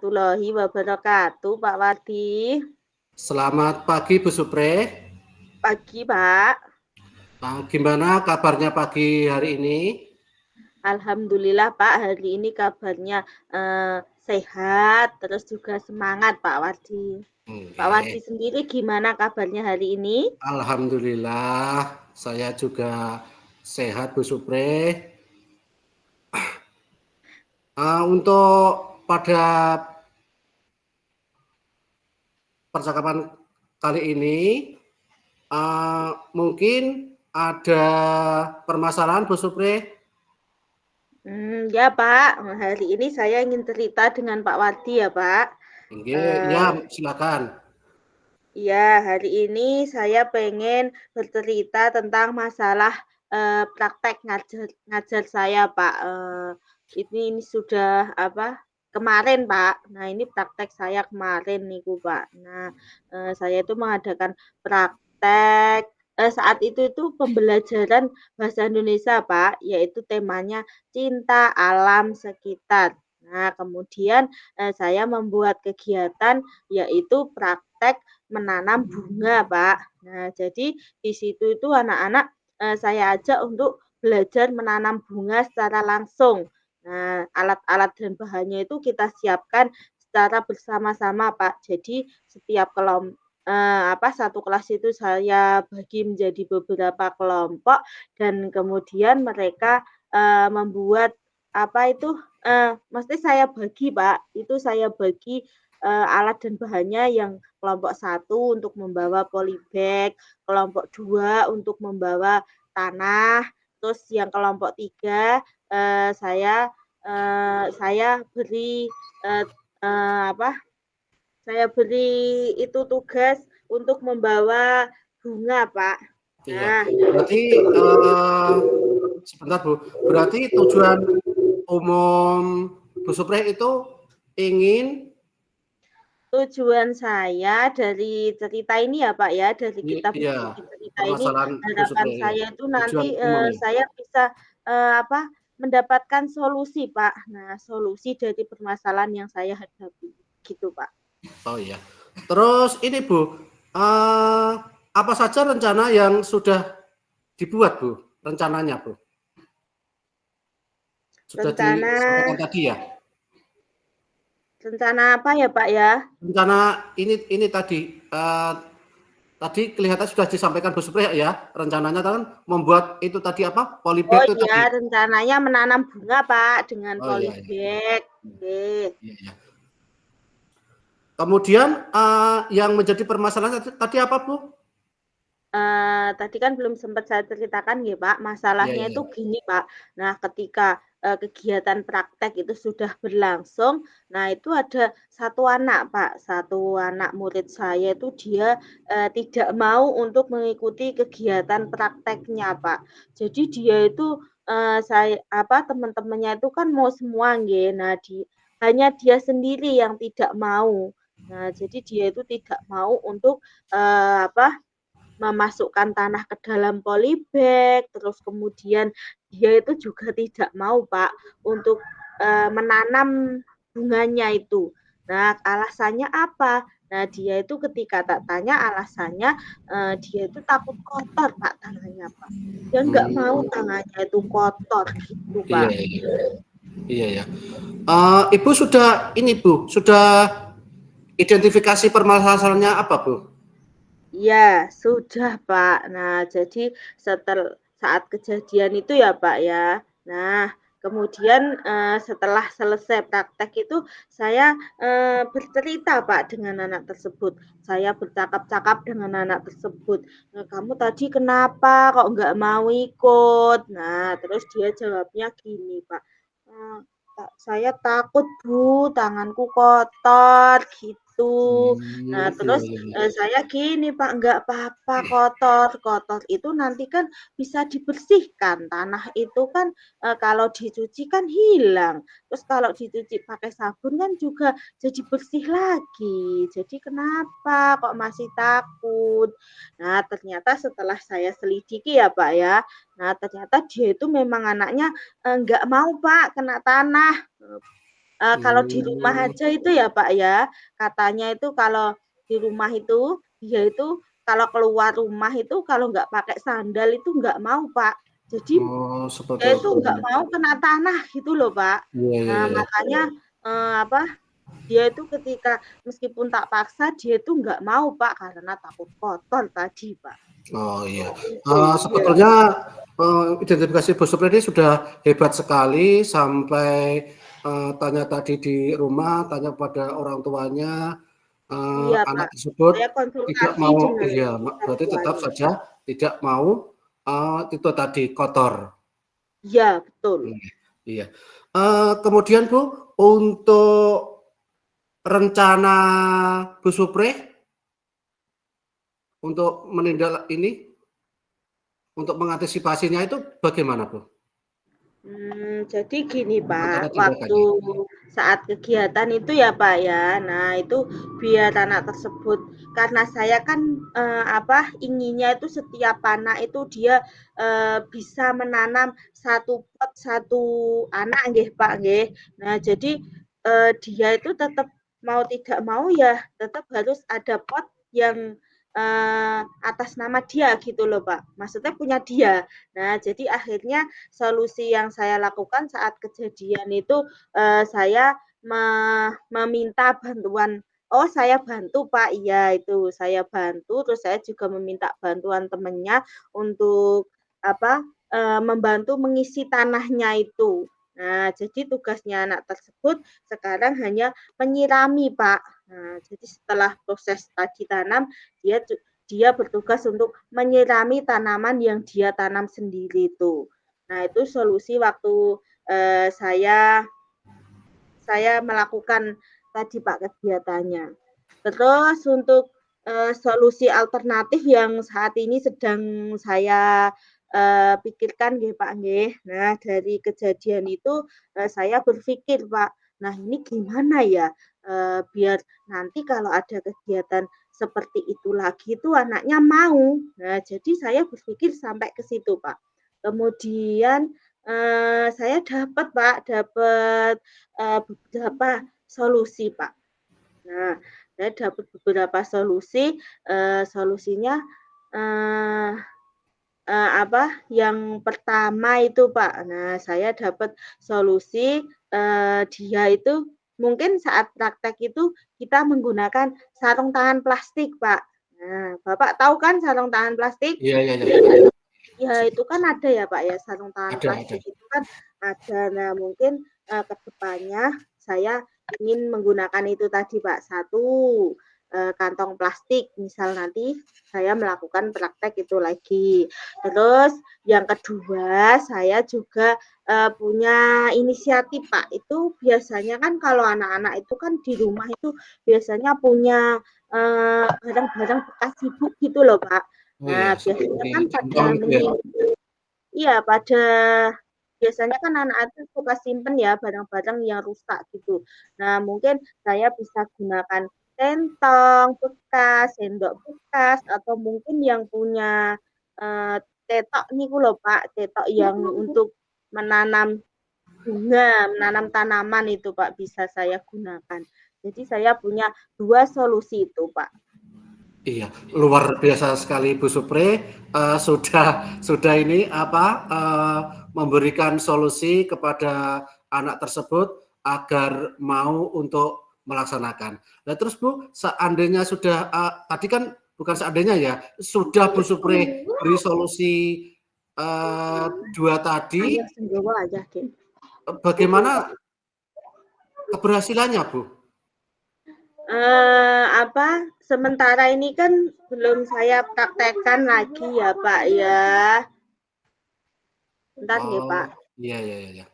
warahmatullahi wabarakatuh, Pak Wardi. Selamat pagi Bu Supre. Pagi, Pak. Nah, gimana kabarnya pagi hari ini? Alhamdulillah, Pak, hari ini kabarnya sehat, terus juga semangat, Pak Wardi. Pak Wardi Oke. sendiri gimana kabarnya hari ini? Alhamdulillah, saya juga sehat Bu Supre. Untuk pada percakapan kali ini, mungkin ada permasalahan Bu Supre. Ya, Pak. Hari ini saya ingin cerita dengan Pak Wardi ya, Pak. Ya, silakan. Ya, hari ini saya pengen bercerita tentang masalah praktek ngajar saya, Pak. Ini sudah apa? Kemarin, Pak. Nah, ini praktek saya kemarin nih, Pak. Nah, saya itu mengadakan praktek saat itu pembelajaran bahasa Indonesia, Pak, yaitu temanya cinta alam sekitar. Nah, kemudian saya membuat kegiatan yaitu praktek menanam bunga, Pak. Nah, jadi di situ itu anak-anak saya ajak untuk belajar menanam bunga secara langsung. Nah, alat-alat dan bahannya itu kita siapkan secara bersama-sama, Pak. Jadi setiap satu kelas itu saya bagi menjadi beberapa kelompok dan kemudian mereka membuat apa itu mesti saya bagi, Pak. Itu saya bagi alat dan bahannya yang kelompok 1 untuk membawa polybag, kelompok 2 untuk membawa tanah, terus yang kelompok 3 saya beri eee eee, apa, saya beri itu tugas untuk membawa bunga, Pak. Iya, Nah, berarti sebentar Bu, berarti tujuan umum Bu Supre itu ingin tujuan saya dari cerita ini ya, Pak, ya, dari kita iya, berbagi cerita ini, permasalahan Bu harapan Supre, iya. saya itu Tujuan nanti, umumnya. saya bisa, mendapatkan solusi, Pak. Nah, solusi dari permasalahan yang saya hadapi, gitu, Pak. Oh iya. Terus ini Bu, apa saja rencana yang sudah dibuat Bu, rencananya Bu? Sudah Rencana disampaikan tadi ya? rencana apa ya, Pak, ya? Rencana ini tadi, tadi kelihatan sudah disampaikan Bu Supri ya, rencananya kan membuat itu tadi apa, Oh polybag itu iya, tadi? rencananya menanam bunga, Pak, dengan Oh iya iya. polybag. Oke. Iya iya. Kemudian, yang menjadi permasalahan tadi apa Bu? Tadi kan belum sempat saya ceritakan ya, Pak, Iya masalahnya iya itu iya. gini, Pak. Nah, ketika, kegiatan praktek itu sudah berlangsung, nah itu ada satu anak, Pak, satu anak murid saya itu dia, tidak mau untuk mengikuti kegiatan prakteknya, Pak. Jadi dia itu, teman-temannya itu kan mau semua nggih, nah hanya dia sendiri yang tidak mau. Nah, jadi dia itu tidak mau untuk, memasukkan tanah ke dalam polybag, terus kemudian dia itu juga tidak mau, Pak, untuk, menanam bunganya itu. Nah, alasannya apa? Nah, dia itu ketika tak tanya alasannya, dia itu takut kotor, Pak, tanahnya, Pak. Dia nggak mau Mmm, tanahnya itu kotor, gitu, iya Pak. iya. Iya ya. Ibu sudah ini Bu, sudah identifikasi permasalahannya apa Bu? Iya, sudah, Pak. Nah, jadi saat kejadian itu ya, Pak, ya. Nah, kemudian, setelah selesai praktek itu saya, bercerita, Pak, dengan anak tersebut. Saya bercakap-cakap dengan anak tersebut, "Kamu tadi kenapa kok nggak mau ikut?" Nah, terus dia jawabnya gini, Pak, eee, "Saya takut, Bu, tanganku kotor," gitu. Nah, Iya terus iya iya. Saya gini, Pak, "Nggak apa-apa kotor, kotor itu nanti kan bisa dibersihkan, tanah itu kan, kalau dicuci kan hilang, terus kalau dicuci pakai sabun kan juga jadi bersih lagi, jadi kenapa kok masih takut?" Nah, ternyata setelah saya selidiki ya, Pak, ya, nah ternyata dia itu memang anaknya, nggak mau, Pak, kena tanah, Kalau di rumah Hmm. aja itu ya, Pak, ya, katanya itu kalau di rumah itu, dia itu kalau keluar rumah itu kalau nggak pakai sandal itu nggak mau, Pak. Jadi Oh, seperti dia itu itu. nggak mau kena tanah gitu loh, Pak. Iya, iya, Nah, iya. makanya, apa, dia itu ketika meskipun tak paksa, dia itu nggak mau, Pak, karena takut kotor tadi, Pak. Oh iya. Itu, iya. Sebetulnya identifikasi Bu Supri ini sudah hebat sekali sampai tanya tadi di rumah, tanya pada orang tuanya, Iya, anak Pak. tersebut Saya tidak konsultasi mau, dengan iya, orang berarti tetap tuanya. saja tidak mau itu tadi kotor. Iya, betul. Iya. Kemudian Bu, untuk rencana Bu Supri untuk menindak ini, untuk mengantisipasinya itu bagaimana Bu? Jadi gini, Rencana Pak, waktu tindakannya? saat kegiatan itu ya, Pak, ya. Nah, itu biar anak tersebut karena saya kan, apa, inginnya itu setiap anak itu dia, bisa menanam satu pot, satu anak nggih, Pak, nggih. Nah, jadi, dia itu tetap mau tidak mau ya tetap harus ada pot yang, atas nama dia gitu loh, Pak. Maksudnya punya dia. Nah, jadi akhirnya solusi yang saya lakukan saat kejadian itu, saya meminta bantuan, "Oh, saya bantu, Pak." Iya, itu saya bantu, terus saya juga meminta bantuan temennya untuk apa, membantu mengisi tanahnya itu. Nah, jadi tugasnya anak tersebut sekarang hanya menyirami, Pak. Nah, jadi setelah proses tadi tanam, dia bertugas untuk menyirami tanaman yang dia tanam sendiri itu. Nah, itu solusi waktu, saya melakukan tadi, Pak, kegiatannya. Terus untuk, solusi alternatif yang saat ini sedang saya, pikirkan nggih, Pak, nggih. Nah, dari kejadian itu, saya berpikir, Pak, "Nah, ini gimana ya, biar nanti kalau ada kegiatan seperti itu lagi itu anaknya mau." Nah, jadi saya berpikir sampai ke situ, Pak. Kemudian, saya dapat, Pak, beberapa solusi, Pak. Nah, saya dapat beberapa solusi, solusinya, eee apa, yang pertama itu, Pak, nah saya dapat solusi, dia itu mungkin saat praktek itu kita menggunakan sarung tangan plastik, Pak. Nah, Bapak tahu kan sarung tangan plastik? Iya, iya, iya. Ya itu kan ada ya, Pak, ya, sarung tangan Ada. plastik itu kan ada. Nah, mungkin, ke depannya saya ingin menggunakan itu tadi, Pak. Satu, kantong plastik, misal nanti saya melakukan praktek itu lagi. Terus yang kedua, saya juga, punya inisiatif, Pak. Itu biasanya kan kalau anak-anak itu kan di rumah itu biasanya punya, barang-barang bekas ibu gitu loh, Pak. Oh iya, Nah, biasanya seperti kan pada centong gitu ya? iya, biasanya kan anak-anak itu suka simpen ya barang-barang yang rusak gitu. Nah, mungkin saya bisa gunakan centong bekas, sendok bekas, atau mungkin yang punya, eee, cetok niku lho, Pak, cetok yang untuk menanam bunga, menanam tanaman itu, Pak, bisa saya gunakan. Jadi saya punya 2 solusi itu, Pak. Iya, luar biasa sekali Bu Supri, sudah ini apa, memberikan solusi kepada anak tersebut agar mau untuk melaksanakan. Nah terus Bu, seandainya sudah, tadi kan bukan seandainya ya, sudah Bu Supri beri solusi, 2 Ayah tadi, senggawa aja, Dek. bagaimana keberhasilannya Bu? Apa, sementara ini kan belum saya praktekkan lagi ya, Pak, ya. Bentar nggih, Oh, Pak. iya, iya, iya, iya.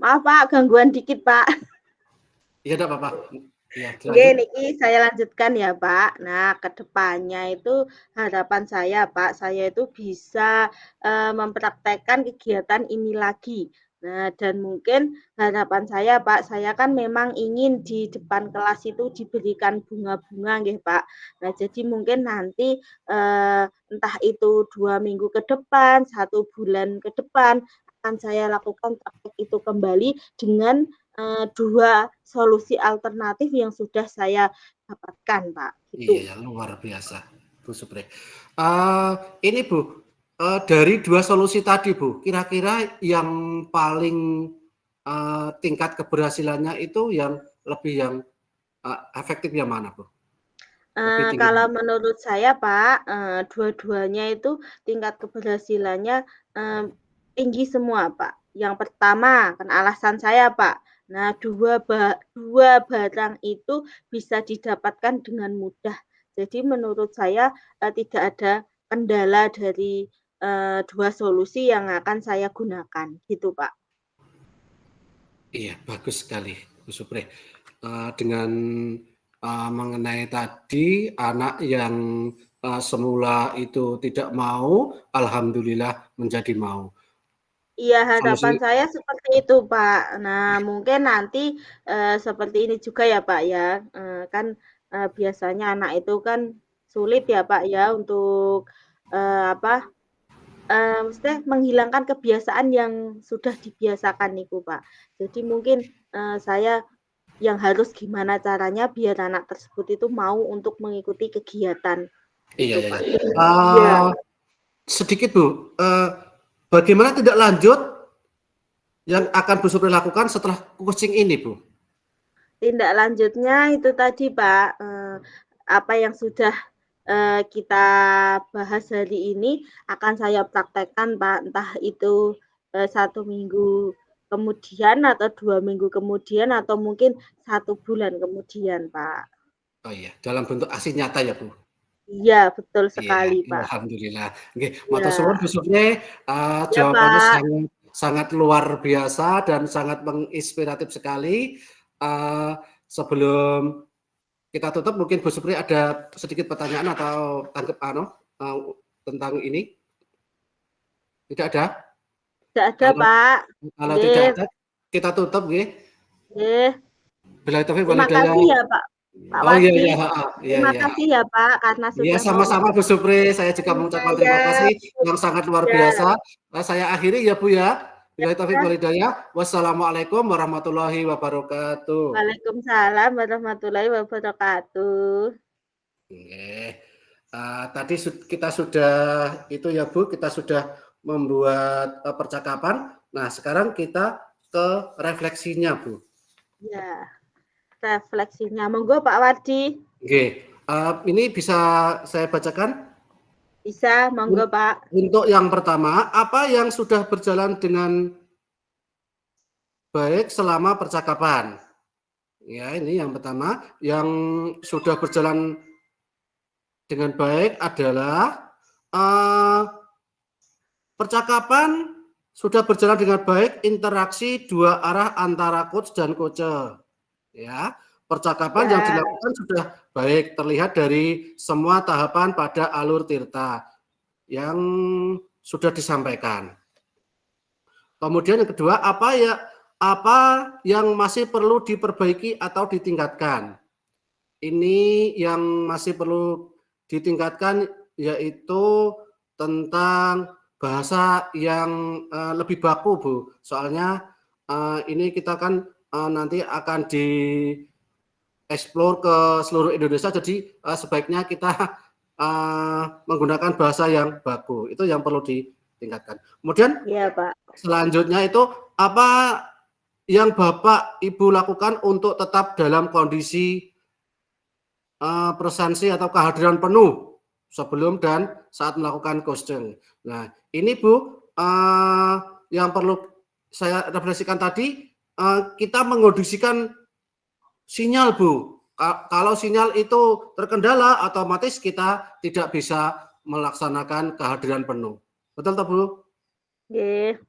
Maaf, Pak, gangguan dikit, Pak. Iya enggak apa-apa. Iya, Nggih, dilanjut. niki saya lanjutkan ya, Pak. Nah, ke depannya itu harapan saya, Pak, saya itu bisa, mempraktekkan kegiatan ini lagi. Nah, dan mungkin harapan saya, Pak, saya kan memang ingin di depan kelas itu diberikan bunga-bunga nggih, Pak. Nah, jadi mungkin nanti, entah itu 2 minggu ke depan, 1 bulan ke depan, akan saya lakukan praktek itu kembali dengan, 2 solusi alternatif yang sudah saya dapatkan, Pak, Iya gitu. ya, luar biasa, Bu Supri. Eee, ini Bu, dari 2 solusi tadi Bu, kira-kira yang paling, tingkat keberhasilannya itu yang lebih yang, efektif yang mana Bu? Lebih tinggi Kalau mana? menurut saya, Pak, dua-duanya itu tingkat keberhasilannya, eee, tinggi semua, Pak. Yang pertama, kan alasan saya, Pak, nah 2 barang itu bisa didapatkan dengan mudah. Jadi menurut saya, tidak ada kendala dari, 2 solusi yang akan saya gunakan, gitu, Pak. Iya, bagus sekali Bu Supri. Dengan, mengenai tadi anak yang, semula itu tidak mau, alhamdulillah menjadi mau. Iya, harapan Solusi saya seperti itu, Pak. Nah, mungkin nanti, seperti ini juga ya, Pak, ya, kan, biasanya anak itu kan sulit ya, Pak, ya, untuk, apa, maksudnya menghilangkan kebiasaan yang sudah dibiasakan itu, Pak. Jadi mungkin, saya yang harus gimana caranya biar anak tersebut itu mau untuk mengikuti kegiatan, iya itu, iya Pak. iya. Iya. Sedikit Bu, bagaimana tindak lanjut yang akan Bu Supri lakukan setelah coaching ini Bu? Tindak lanjutnya itu tadi, Pak, apa yang sudah, kita bahas hari ini akan saya praktekkan, Pak. Entah itu, 1 minggu kemudian atau 2 minggu kemudian atau mungkin 1 bulan kemudian, Pak. Oh iya, dalam bentuk aksi nyata ya Bu? Iya, betul Iya, sekali, Pak. alhamdulillah. Nggih, matur Iya. suwun Bu Supri, Iya, jawabannya Pak. sangat sangat luar biasa dan sangat menginspiratif sekali. Eee, sebelum kita tutup mungkin Bu Supri ada sedikit pertanyaan atau eee, tentang ini? Tidak ada? Tidak ada, Kalau Pak. kalau tidak Nggih ada, kita tutup nggih. nggih. Billahi taufik wal Terima hidayah. kasih ya, Pak Oh iya Wadi. iya, heeh, iya Terima iya. kasih ya, Pak, karena Iya, sudah mau sama-sama Bu Supri, saya juga waktunya mengucapkan ya. terima kasih yang sangat luar Ya, biasa. Saya akhiri ya Bu ya. Billahi taufik ya. wal hidayah. Wassalamualaikum warahmatullahi wabarakatuh. Waalaikumsalam warahmatullahi wabarakatuh. Oke. Tadi kita sudah itu ya Bu, kita sudah membuat, percakapan. Nah, sekarang kita ke refleksinya Bu. Ya, refleksinya. Monggo Pak Wadi. Oke, ini bisa saya bacakan? Bisa, monggo Pak. Untuk yang pertama, apa yang sudah berjalan dengan baik selama percakapan? Ya, ini yang pertama, yang sudah berjalan dengan baik adalah, eee, percakapan sudah berjalan dengan baik, interaksi 2 arah antara coach dan coache, ya. Percakapan yang Ya, dilakukan sudah baik, terlihat dari semua tahapan pada alur Tirta yang sudah disampaikan. Kemudian yang kedua, apa yang masih perlu diperbaiki atau ditingkatkan? Ini yang masih perlu ditingkatkan yaitu tentang bahasa yang, lebih baku, Bu. Soalnya, ini kita kan, nanti akan dieksplor ke seluruh Indonesia, jadi, sebaiknya kita, menggunakan bahasa yang baku, itu yang perlu ditingkatkan. Kemudian iya Pak. selanjutnya itu, apa yang Bapak, Ibu lakukan untuk tetap dalam kondisi presensi atau kehadiran penuh sebelum dan saat melakukan coaching. Nah, ini Bu, yang perlu saya refleksikan tadi, kita mengondisikan sinyal Bu. Kalau sinyal itu terkendala, otomatis kita tidak bisa melaksanakan kehadiran penuh. Betul toh Bu? Nggih.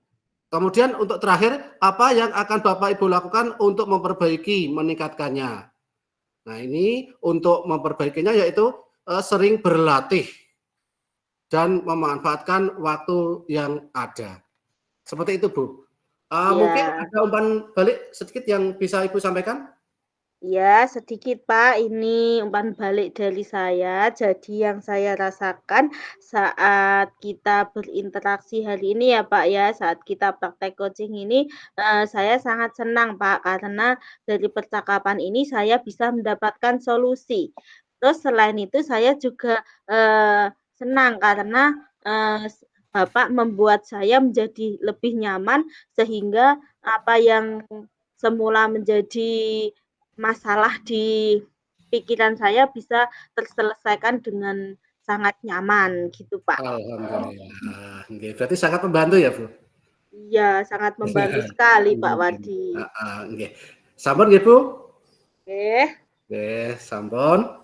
Kemudian untuk terakhir, apa yang akan Bapak Ibu lakukan untuk memperbaiki, meningkatkannya? Nah, ini untuk memperbaikinya yaitu, sering berlatih dan memanfaatkan waktu yang ada. Seperti itu, Bu. Mungkin Iya. ada umpan balik sedikit yang bisa Ibu sampaikan? Ya, sedikit Pak, ini umpan balik dari saya. Jadi yang saya rasakan saat kita berinteraksi hari ini ya Pak ya, saat kita praktek coaching ini, saya sangat senang Pak, karena dari percakapan ini saya bisa mendapatkan solusi. Terus selain itu saya juga, senang karena, Bapak membuat saya menjadi lebih nyaman sehingga apa yang semula menjadi masalah di pikiran saya bisa terselesaikan dengan sangat nyaman gitu, Pak. Alhamdulillah, nggih, berarti sangat membantu ya, Bu? Iya, sangat membantu sekali, Pak Wadi. Nggih. Sampun nggih, Bu? Oke. Nggih, sampun.